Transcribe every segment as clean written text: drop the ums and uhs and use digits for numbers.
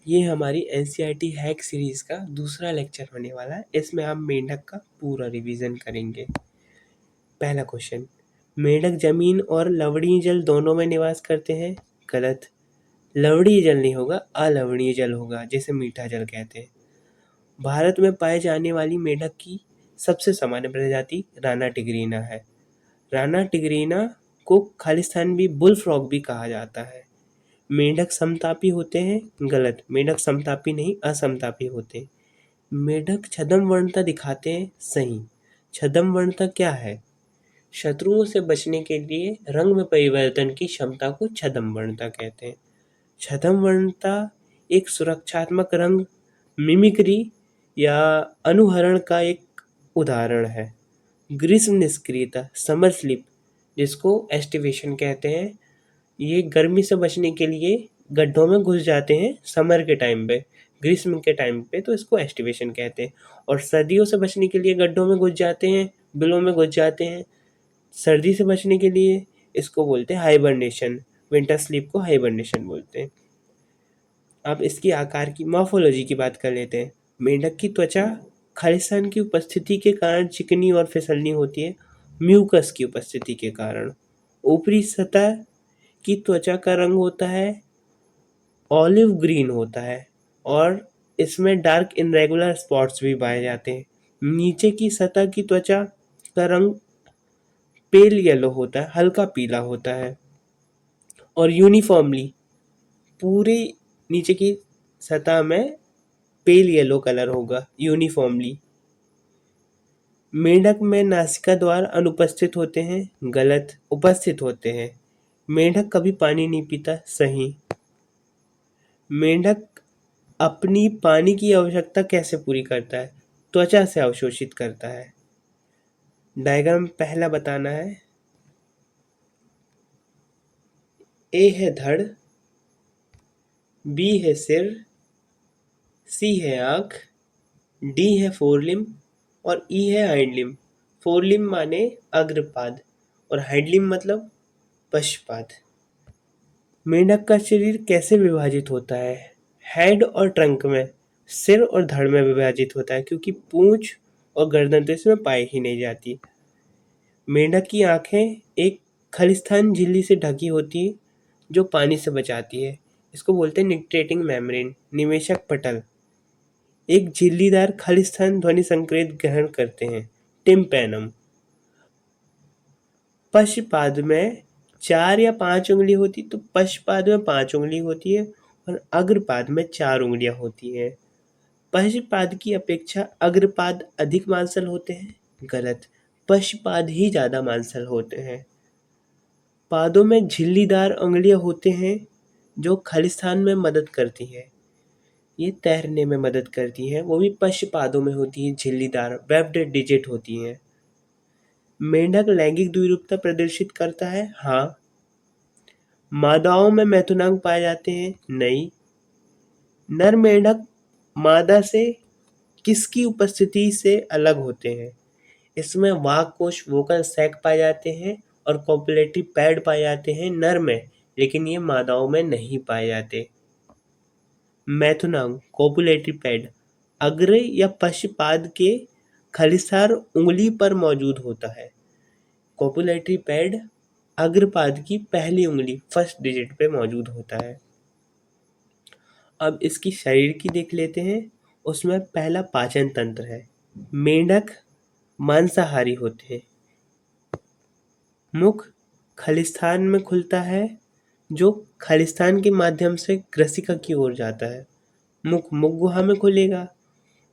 ये हमारी NCERT hack series का दूसरा लेक्चर होने वाला है। इसमें हम मेंढक का पूरा रिवीजन करेंगे। पहला क्वेश्चन, मेंढक जमीन और लवणीय जल दोनों में निवास करते हैं। गलत। लवणीय जल नहीं होगा, अलवणीय जल होगा, जिसे मीठा जल कहते हैं। भारत में पाए जाने वाली मेंढक की सबसे सामान्य प्रजाति राना टिग्रीना है। राना टिग्रीना को खालिस्तानी बुल फ्रॉग भी कहा जाता है। मेंढक समतापी होते हैं। गलत। मेंढक समतापी नहीं, असमतापी होते हैं। मेंढक छद्म वर्णता दिखाते हैं। सही। छद्म वर्णता क्या है? शत्रुओं से बचने के लिए रंग में परिवर्तन की क्षमता को छद्म वर्णता कहते हैं। छद्म वर्णता एक सुरक्षात्मक रंग मिमिक्री या अनुहरण का एक उदाहरण है। ग्रीष्म निष्क्रियता समर स्लीप, जिसको एस्टिवेशन कहते हैं, ये गर्मी से बचने के लिए गड्ढों में घुस जाते हैं समर के टाइम पे। ग्रीष्म के टाइम पे तो इसको एस्टिवेशन कहते हैं। और सर्दियों से बचने के लिए गड्ढों में घुस जाते हैं, बिलों में घुस जाते हैं। सर्दी से बचने के लिए इसको बोलते हैं हाइबरनेशन। विंटर स्लीप को हाइबरनेशन बोलते हैं। अब इसकी आकार की मॉर्फोलॉजी की बात कर लेते हैं। मेंढक की त्वचा खालिस्तान की उपस्थिति के कारण चिकनी और फिसलनी होती है, म्यूकस की उपस्थिति के कारण। ऊपरी सतह की त्वचा का रंग होता है ऑलिव ग्रीन होता है और इसमें डार्क इनरेगुलर स्पॉट्स भी पाए जाते हैं। नीचे की सतह की त्वचा का रंग पेल येलो होता है, हल्का पीला होता है। और यूनिफॉर्मली पूरी नीचे की सतह में पेल येलो कलर होगा यूनिफॉर्मली। मेंढक में नासिका द्वार अनुपस्थित होते हैं। गलत। उपस्थित होते हैं। मेंढक कभी पानी नहीं पीता। सही। मेंढक अपनी पानी की आवश्यकता कैसे पूरी करता है? त्वचा से अवशोषित करता है। डायग्राम पहला बताना है। ए है धड़, बी है सिर, सी है आँख, डी है फोरलिम और ई है हाइंडलिम। फोरलिम माने अग्रपाद और हाइंडलिम मतलब पश्चपाद। मेंढक का शरीर कैसे विभाजित होता है? हेड और ट्रंक में, सिर और धड़ में विभाजित होता है, क्योंकि पूंछ और गर्दन तो इसमें पाई ही नहीं जाती। मेंढक की आंखें एक खलिस्तान झिल्ली से ढकी होती है जो पानी से बचाती है। इसको बोलते हैं निक्टेटिंग मेम्ब्रेन, निवेशक पटल। एक झिल्लीदार खालिस्तान ध्वनि संकेत ग्रहण करते हैं, टिम्पैनम। पश्चपाद में 4 या 5 उंगली होती, तो पश्चपाद में 5 उंगली होती है और अग्रपाद में 4 उंगलियां होती हैं। पश्चपाद की अपेक्षा अग्रपाद अधिक मांसल होते हैं। गलत। पश्चपाद ही ज़्यादा मांसल होते हैं। पादों में झिल्लीदार उंगलियां होते हैं जो खालिस्तान में मदद करती है। ये तैरने में मदद करती हैं, वो भी पश्चपादों में होती है, झिल्लीदार वेब्ड डिजिट होती हैं। मेंढक लैंगिक द्विरूपता प्रदर्शित करता है। हाँ। मादाओं में मैथुनांग पाए जाते हैं। नहीं। नर मेंढक मादा से किसकी उपस्थिति से अलग होते हैं? इसमें वाग कोश वोकल सैक पाए जाते हैं और कॉपुलेटरी पैड पाए जाते हैं नर में, लेकिन ये मादाओं में नहीं पाए जाते। मैथुनांग कॉपुलेटरी पैड अग्र या पश्चपाद के खलिसार उंगली पर मौजूद होता है। कॉपुलेटरी पैड अग्रपाद की पहली उंगली फर्स्ट डिजिट पे मौजूद होता है। अब इसकी शरीर की देख लेते हैं। उसमें पहला पाचन तंत्र है। मेंढक मांसाहारी होते हैं। मुख खलिस्तान में खुलता है जो खलिस्तान के माध्यम से ग्रसिका की ओर जाता है। मुख मुख में खुलेगा,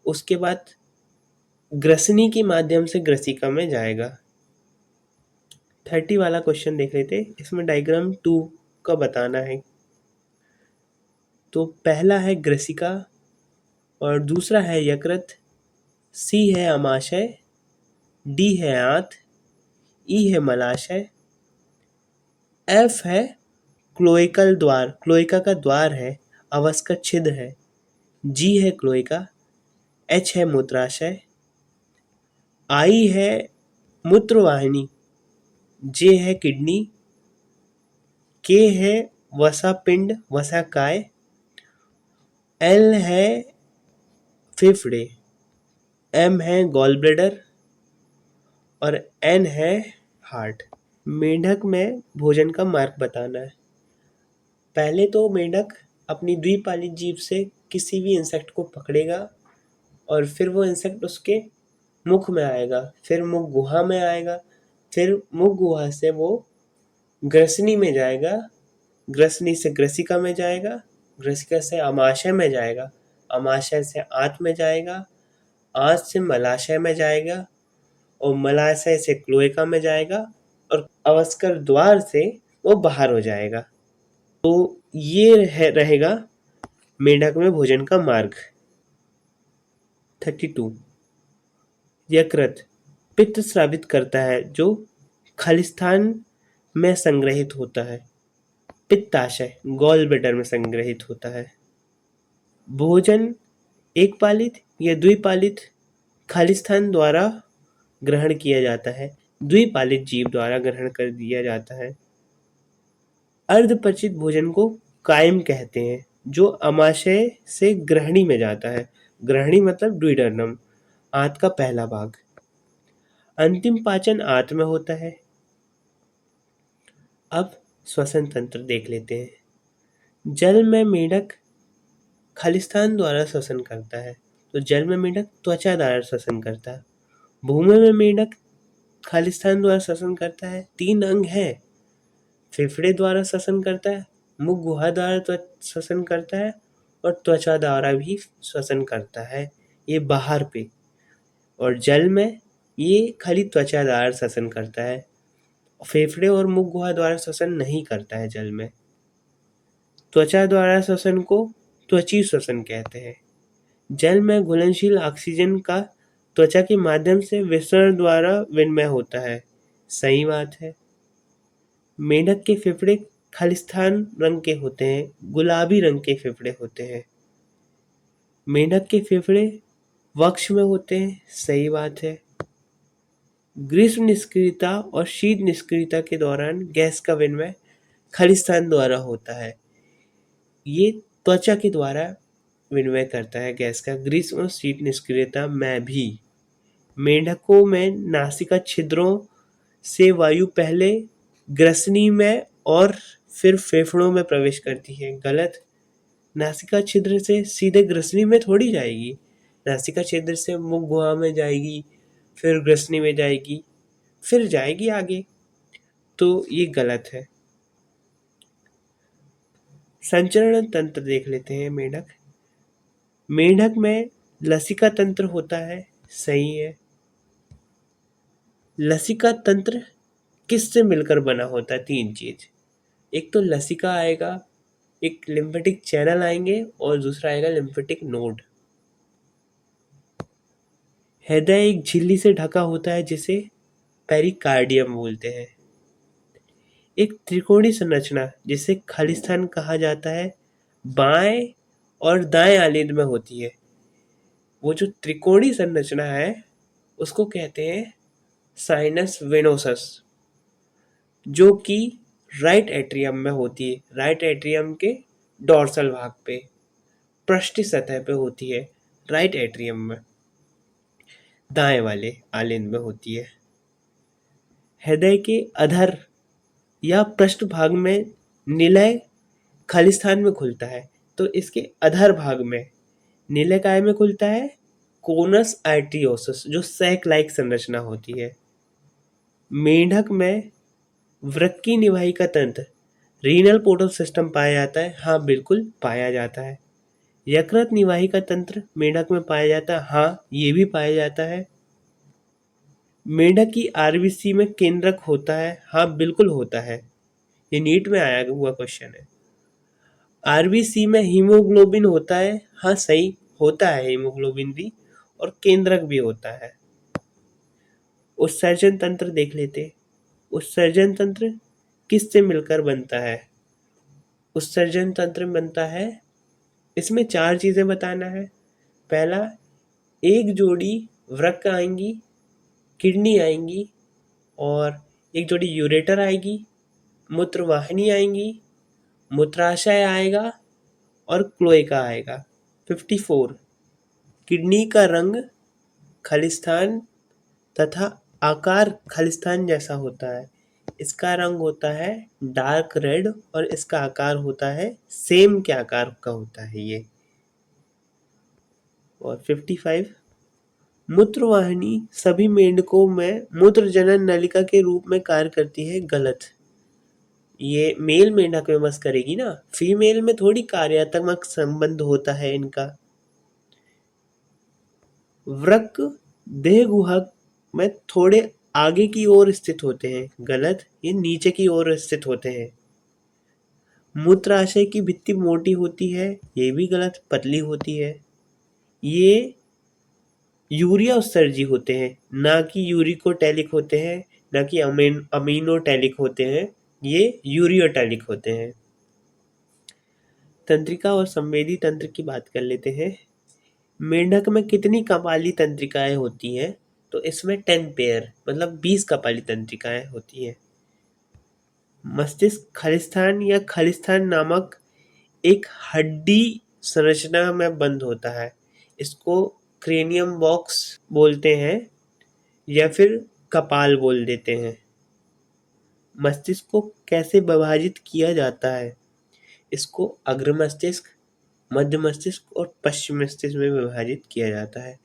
उसके बाद ग्रसनी के माध्यम से ग्रसिका में जाएगा। 30 वाला क्वेश्चन देख लेते। इसमें डायग्राम 2 का बताना है। तो पहला है ग्रसिका और दूसरा है यकृत, सी है अमाशय, डी है आंत, ई है मलाशय, एफ है क्लोइकल द्वार, क्लोइका का द्वार है, अवस्कट छिद्र है, जी है क्लोइका, एच है मूत्राशय, आई है मूत्रवाहिनी, जे है किडनी, के है वसा पिंड वसाकाय एल है फेफड़े, एम है गॉल ब्लैडर और एन है हार्ट। मेंढक में भोजन का मार्ग बताना है। पहले तो मेंढक अपनी द्विपालित जीभ से किसी भी इंसेक्ट को पकड़ेगा और फिर वो इंसेक्ट उसके मुख में आएगा, फिर मुख गुहा में आएगा, फिर मुख गुहा से वो ग्रसनी में जाएगा, ग्रसनी से ग्रसिका में जाएगा, ग्रसिका से अमाशय में जाएगा, अमाशय से आंत में जाएगा, आंत से मलाशय में जाएगा और मलाशय से क्लोएका में जाएगा और अवस्कर द्वार से वो बाहर हो जाएगा। तो ये रहेगा मेंढक में भोजन का मार्ग। 32 यकृत पित्त स्रावित करता है जो खालिस्तान में संग्रहित होता है। पित्ताशय गॉल ब्लैडर में संग्रहित होता है। भोजन एक पालित या द्विपालित खालिस्तान द्वारा ग्रहण किया जाता है, द्विपालित जीव द्वारा ग्रहण कर दिया जाता है। अर्धपचित भोजन को कायम कहते हैं जो अमाशय से ग्रहणी में जाता है। ग्रहणी मतलब द्विडर्नम, आंत का पहला भाग। अंतिम पाचन आंत में होता है। अब श्वसन तंत्र देख लेते हैं। जल में मेंढक खालिस्तान द्वारा श्वसन करता है, तो जल में मेंढक त्वचा द्वारा श्वसन करता है। भूमि में मेंढक खालिस्तान द्वारा श्वसन करता है। 3 अंग हैं, फेफड़े द्वारा श्वसन करता है, मुख गुहा द्वारा श्वसन करता है और त्वचा द्वारा भी श्वसन करता है, ये बाहर पे। और जल में ये खाली त्वचा द्वारा श्वसन करता है, फेफड़े और मुख गुहा द्वारा श्वसन नहीं करता है जल में। त्वचा द्वारा श्वसन को त्वची श्वसन कहते हैं। जल में घुलनशील ऑक्सीजन का त्वचा के माध्यम से विसरण द्वारा विनिमय होता है, सही बात है। मेंढक के फेफड़े खालिस्तान रंग के होते हैं, गुलाबी रंग के फेफड़े होते हैं। मेंढक के फेफड़े वक्ष में होते हैं, सही बात है। ग्रीष्म निष्क्रियता और शीत निष्क्रियता के दौरान गैस का विनिमय खालिस्तान द्वारा होता है। ये त्वचा के द्वारा विनिमय करता है गैस का, ग्रीष्म और शीत निष्क्रियता में भी। मेंढकों में नासिका छिद्रों से वायु पहले ग्रसनी में और फिर फेफड़ों में प्रवेश करती है। गलत। नासिका छिद्र से सीधे ग्रसनी में थोड़ी जाएगी, नासिका छिद्र से मुख गुहा में जाएगी, फिर ग्रसनी में जाएगी, फिर जाएगी आगे, तो ये गलत है। संचरण तंत्र देख लेते हैं। मेंढक में लसिका तंत्र होता है, सही है। लसिका तंत्र किससे मिलकर बना होता है? 3 चीज। एक तो लसिका आएगा, एक लिम्फेटिक चैनल आएंगे और दूसरा आएगा लिम्फेटिक नोड। हृदय एक झिल्ली से ढका होता है जिसे पेरिकार्डियम बोलते हैं। एक त्रिकोणीय संरचना जिसे खालिस्तान कहा जाता है बाएं और दाएं आलिंद में होती है। वो जो त्रिकोणीय संरचना है उसको कहते हैं साइनस वेनोसस, जो कि राइट एट्रियम में होती है। राइट एट्रियम के डोर्सल भाग पे, पृष्ठीय सतह पे होती है, राइट एट्रियम में, दाएं वाले आलिंद में होती है। हृदय के अधर या पृष्ठ भाग में निलय खालिस्तान में खुलता है, तो इसके अधर भाग में निलय काय में खुलता है? कोनस आर्टियोसस, जो सैक लाइक संरचना होती है। मेंढक में वृक्की निवाहिका तंत्र रीनल पोर्टल सिस्टम पाया जाता है, हाँ बिल्कुल पाया जाता है। यकृत निवाहिका तंत्र मेंढक में पाया जाता है, हाँ ये भी पाया जाता है। मेंढक की आरबीसी में केंद्रक होता है, हाँ बिल्कुल होता है, ये नीट में आया हुआ क्वेश्चन है। आरबीसी में हीमोग्लोबिन होता है, हाँ सही होता है हीमोग्लोबिन भी, और केंद्रक भी होता है। उत्सर्जन तंत्र देख लेते। उत्सर्जन तंत्र किससे मिलकर बनता है? उत्सर्जन तंत्र बनता है, इसमें 4 चीजें बताना है। पहला, एक जोड़ी वृक्क आएंगी, किडनी आएंगी और एक जोड़ी यूरेटर आएगी, मूत्रवाहिनी आएंगी, मूत्राशय आएगा और क्लोएका आएगा। 54 किडनी का रंग खालिस्तान तथा आकार खालिस्तान जैसा होता है। इसका रंग होता है डार्क रेड और इसका आकार होता है सेम के आकार का होता है ये। और 55 मूत्रवाहिनी सभी मेंढकों में मूत्रजनन नलिका के रूप में कार्य करती है। गलत। ये मेल मेंढक में बस करेगी ना, फीमेल में थोड़ी कार्यात्मक संबंध होता है इनका। वृक्क देह गुहा में थोड़े आगे की ओर स्थित होते हैं। गलत। ये नीचे की ओर स्थित होते हैं। मूत्राशय की भित्ति मोटी होती है। ये भी गलत, पतली होती है। ये यूरिया उत्सर्जी होते हैं, ना कि यूरिकोटैलिक होते हैं, ना कि अमीनोटैलिक होते हैं। ये यूरियोटैलिक होते हैं। तंत्रिका और संवेदी तंत्र की बात कर लेते हैं। मेंढक में कितनी कपाली तंत्रिकाएं होती हैं? तो इसमें 10 पेयर मतलब 20 कपाली तंत्रिकाएं होती हैं। मस्तिष्क खालिस्तान या खालिस्तान नामक एक हड्डी संरचना में बंद होता है। इसको क्रेनियम बॉक्स बोलते हैं या फिर कपाल बोल देते हैं। मस्तिष्क को कैसे विभाजित किया जाता है? इसको अग्र मस्तिष्क, मध्य मस्तिष्क और पश्चिम मस्तिष्क में विभाजित किया जाता है।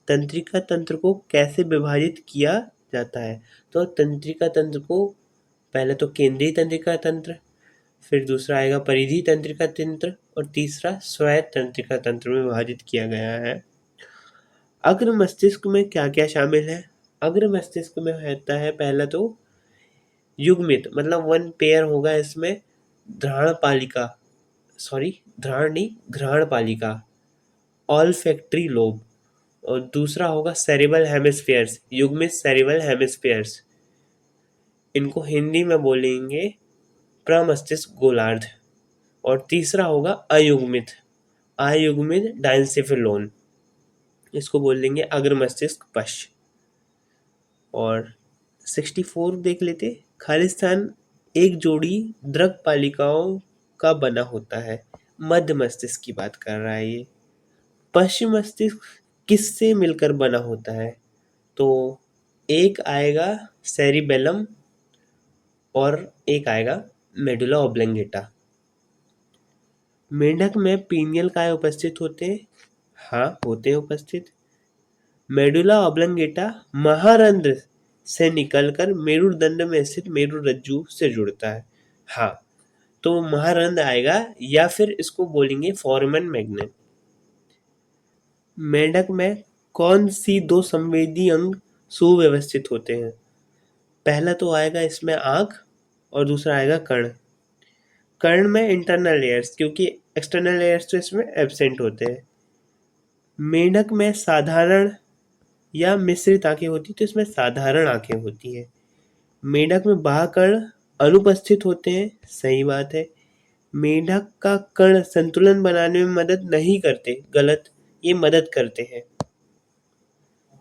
तंत्रिका तंत्र को कैसे विभाजित किया जाता है? तो तंत्रिका तंत्र को पहले तो केंद्रीय तंत्रिका तंत्र, फिर दूसरा आएगा परिधि तंत्रिका तंत्र और तीसरा स्वायत्त तंत्रिका तंत्र में विभाजित किया गया है। अग्र मस्तिष्क में क्या क्या शामिल है? अग्र मस्तिष्क में रहता है पहला तो युग्मित मतलब 1 पेयर होगा इसमें घ्राण पालिका, ऑल्फैक्टरी लोब। और दूसरा होगा सेरिबल हेमिस्फीयर्स, युग्मित सेरिबल हेमिस्फीयर्स। इनको हिंदी में बोलेंगे प्रमस्तिष्क गोलार्ध। और तीसरा होगा अयुग्मित डायंसिफिलोन, इसको बोल देंगे अग्र मस्तिष्क पश्च। और 64 देख लेते। खालिस्तान एक जोड़ी दृक पालिकाओं का बना होता है। मध्य मस्तिष्क की बात कर रहा है ये। पश्चिम मस्तिष्क किससे मिलकर बना होता है? तो एक आएगा सेरिबेलम और एक आएगा मेडुला ऑब्लंगेटा। मेंढक में पीनियल काय उपस्थित होते हैं? हाँ, होते हैं उपस्थित। मेडुला ऑब्लंगेटा महारंध्र से निकलकर मेरुदंड में स्थित मेरुरज्जु से जुड़ता है। हाँ, तो महारंध्र आएगा या फिर इसको बोलेंगे फोरामेन मैग्नम। मेंढक में कौन सी 2 संवेदी अंग सुव्यवस्थित होते हैं? पहला तो आएगा इसमें आँख और दूसरा आएगा कर्ण। कर्ण में इंटरनल लेयर्स, क्योंकि एक्सटर्नल लेयर्स तो इसमें एब्सेंट होते हैं। मेंढक में साधारण या मिश्रित आंखें होती, तो इसमें साधारण आंखें होती हैं। मेंढक में बाह्य कर्ण अनुपस्थित होते हैं, सही बात है। मेंढक का कर्ण संतुलन बनाने में मदद नहीं करते, गलत, ये मदद करते हैं।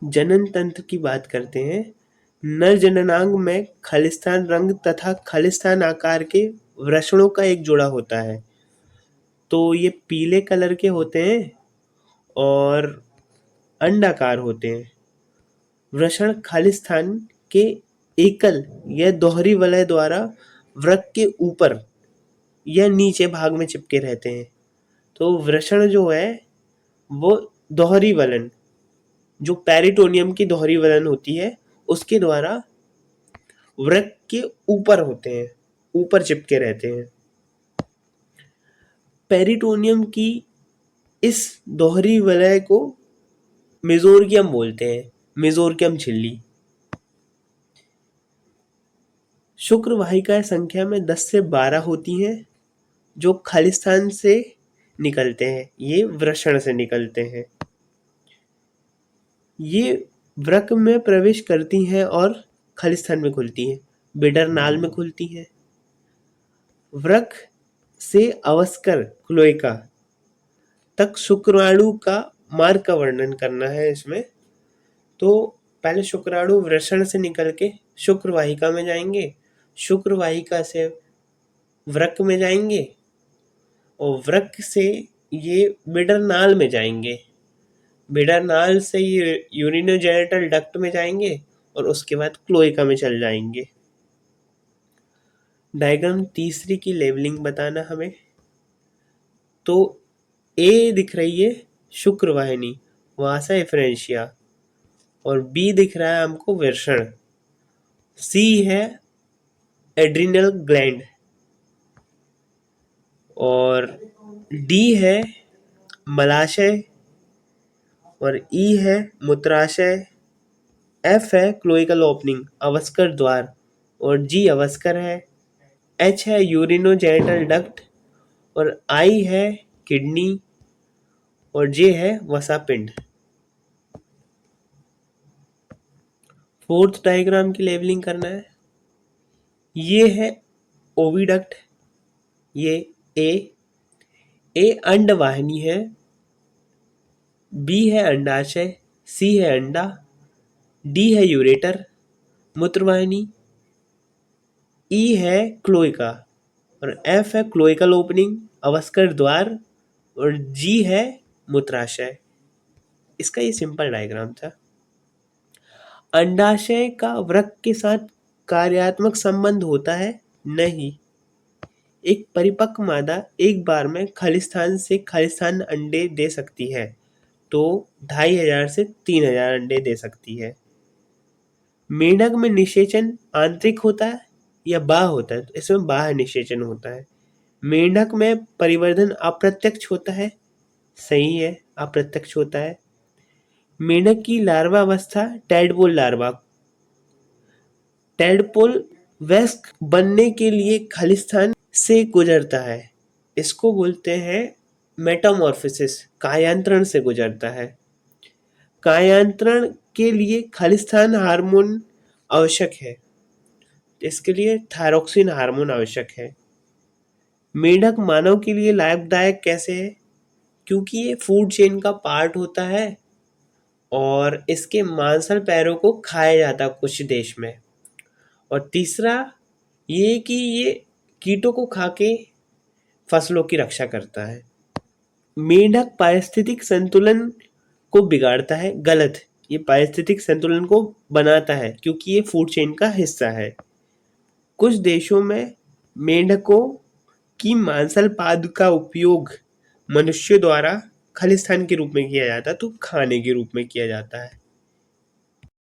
जनन तंत्र की बात करते हैं। नर जननांग में खालिस्तान रंग तथा खालिस्तान आकार के वृषणों का एक जोड़ा होता है। तो ये पीले कलर के होते हैं और अंडाकार होते हैं। वृषण खालिस्तान के एकल या दोहरी वलय द्वारा वृक्क के ऊपर या नीचे भाग में चिपके रहते हैं। तो वृषण जो है वो दोहरी वलन, जो पेरिटोनियम की दोहरी वलन होती है उसके द्वारा वृक्क के ऊपर होते हैं, ऊपर चिपके रहते हैं। पेरिटोनियम की इस दोहरी वलय को मेसोर्गियम बोलते हैं, मेसोर्गियम झिल्ली। शुक्र वाहिकाएं संख्या में 10 से 12 होती हैं जो खालिस्तान से निकलते हैं, ये वृषण से निकलते हैं। ये वृक्क में प्रवेश करती हैं और खालिस्तान में खुलती हैं, बिडर नाल में खुलती हैं। वृक्क से अवस्कर क्लोएका तक शुक्राणु का मार्ग का वर्णन करना है इसमें। तो पहले शुक्राणु वृषण से निकल के शुक्र वाहिका में जाएंगे, शुक्र वाहिका से वृक्क में जाएंगे और वृक्क से ये बिडर नाल में जाएंगे, बिडर नाल से ये यूरिनोजेनिटल डक्ट में जाएंगे और उसके बाद क्लोएका में चल जाएंगे। डायग्राम तीसरी की लेवलिंग बताना हमें। तो ए दिख रही है शुक्रवाहिनी, वासा एफरेंशिया, और बी दिख रहा है हमको वृषण, सी है एड्रिनल ग्लैंड, और डी है मलाशय, और ई है मूत्राशय, एफ है क्लोइकल ओपनिंग अवस्कर द्वार, और जी अवस्कर है, एच है यूरिनोजेनिटल डक्ट, और आई है किडनी, और जे है वसापिंड। फोर्थ डायग्राम की लेवलिंग करना है। ये है ओविडक्ट, ये ए अंडवाहिनी है, बी है अंडाशय, सी है अंडा, डी है यूरेटर मूत्रवाहिनी, ई है क्लोइका, और एफ है क्लोइकल ओपनिंग अवस्कर द्वार, और जी है मूत्राशय। इसका ये सिंपल डायग्राम था। अंडाशय का वृक्क के साथ कार्यात्मक संबंध होता है? नहीं। एक परिपक्व मादा एक बार में खालिस्तान से खालिस्तान अंडे दे सकती है, तो 2500 से 3000 अंडे दे सकती है। मेंढक में निषेचन आंतरिक होता है या बाह्य होता है? तो इसमें बाह्य निषेचन होता है। मेंढक में परिवर्धन अप्रत्यक्ष होता है? सही है, अप्रत्यक्ष होता है। मेंढक की लार्वा अवस्था टैडपोल लार्वा, टैडपोल वयस्क बनने के लिए खालिस्तान से गुजरता है, इसको बोलते हैं मेटामॉर्फोसिस, कायांतरण से गुजरता है। कायांतरण के लिए खालिस्तान हार्मोन आवश्यक है, इसके लिए थायरोक्सिन हार्मोन आवश्यक है। मेंढक मानव के लिए लाभदायक कैसे है? क्योंकि ये फूड चेन का पार्ट होता है और इसके मांसल पैरों को खाया जाता है कुछ देश में। और तीसरा ये कि ये कीटों को खा के फसलों की रक्षा करता है। मेंढक पारिस्थितिक संतुलन को बिगाड़ता है? गलत, ये पारिस्थितिक संतुलन को बनाता है क्योंकि ये फूड चेन का हिस्सा है। कुछ देशों में मेंढकों की मांसल पाद का उपयोग मनुष्य द्वारा खालिस्तान के रूप में किया जाता है, तो खाने के रूप में किया जाता है।